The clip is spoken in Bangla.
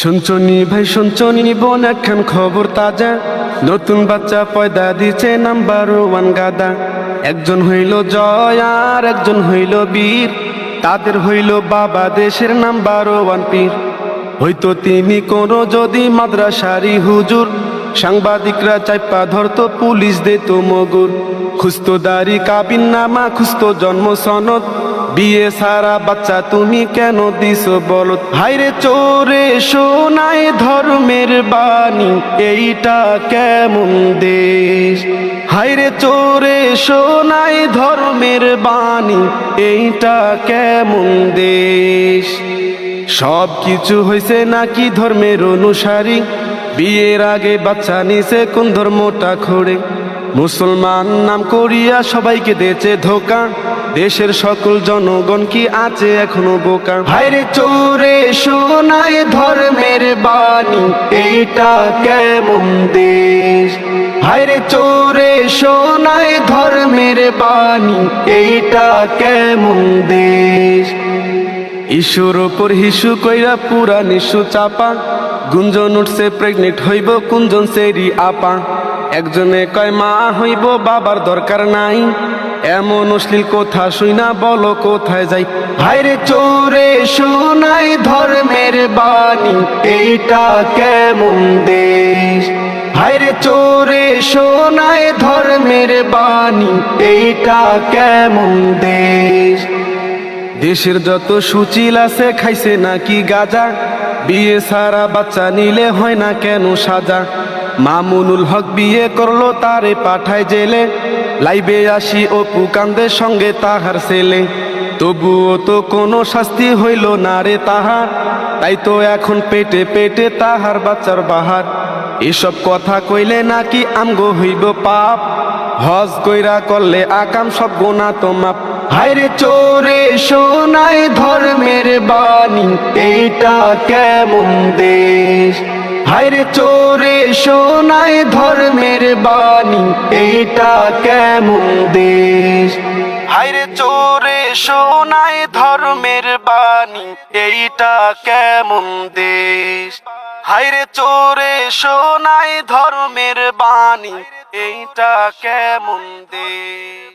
শুনছনি ভাই শুনছনি বোন একখান খবর তাজা, নতুন বাচ্চা পয়দা দিছে নাম্বার ওয়ান গাদা। একজন হইল জয় আর একজন হইল বীর, তাদের হইল বাবা দেশের নাম্বার ওয়ান পীর। হয়তো তিনি কোনো যদি মাদ্রাসারি হুজুর, সাংবাদিকরা চাইপা ধরতো পুলিশ দিত মগুর। খুঁজতো দাড়ি কাবিন নামা, খুঁজতো জন্ম সনদ, বিয়ে সারা বাচ্চা তুমি কেন দিছো বলো। হাইরে চোরে সোনায় ধর্মের বাণী, এইটা কেমন দেশ। হাইরে চোরে সোনায় ধর্মের বাণী, এইটা কেমন দেশ। সব কিছু হয়েছে নাকি ধর্মের অনুসারী, বিয়ের আগে বাচ্চা নিছে কোন ধর্মটা খোড়ে। মুসলমান নাম করিয়া সবাইকে দিয়েছে ধোকা, দেশের সকল জনগণ কি আছে এখনো বোকা। হায়রে চোরে সোনায় ধর্মের বাণী, এইটা কেমন দেশ। হায়রে চোরে সোনায় ধর্মের বাণী, এইটা কেমন দেশ। ঈশ্বর ওপর হিসু কইরা পুরা নিশু চাপা, গুঞ্জন উঠছে প্রেগনেন্ট হইব কুঞ্জন সেরি আপা। একজনে কয় মা হইব বাবার দরকার নাই, এমন অশ্লীল কথা শুইনা বলো কোথায় যাই। হায়রে চোরে সোনায় ধর্মের বাণী, এইটা কেমন দেশ। হায়রে চোরে সোনায় ধর্মের বাণী, এইটা কেমন দেশ। দেশের যত সুচিল আছে খাইছে নাকি গাজা, বিয়ে সারা বাচ্চা নিলে হয় না কেন সাজা। মামুনুল হক বিয়ে করলো তারে পাঠায় জেলে, লাইবে আসি অপু কান্দের সঙ্গে তাহার ছেলে। তবুও তো কোনো শাস্তি হইল না রে তাহার, তাই তো এখন পেটে পেটে তাহার বাচ্চার বাহার। এসব কথা কইলে নাকি আমগো হইব পাপ, হজ কইরা করলে আকাম সব গোনা তো মাপ। হায়রে চোরে সোনায় ধর্মের বাণী, এইটা কেমন দেশ। হায়রে চোরে সোনায় ধর্মের বাণী, এইটা কেমন দেশ। হায়রে চোরে সোনায় ধর্মের বাণী, এইটা কেমন দেশ। হায়রে চোরে সোনায় ধর্মের বাণী, এইটা কেমন দেশ।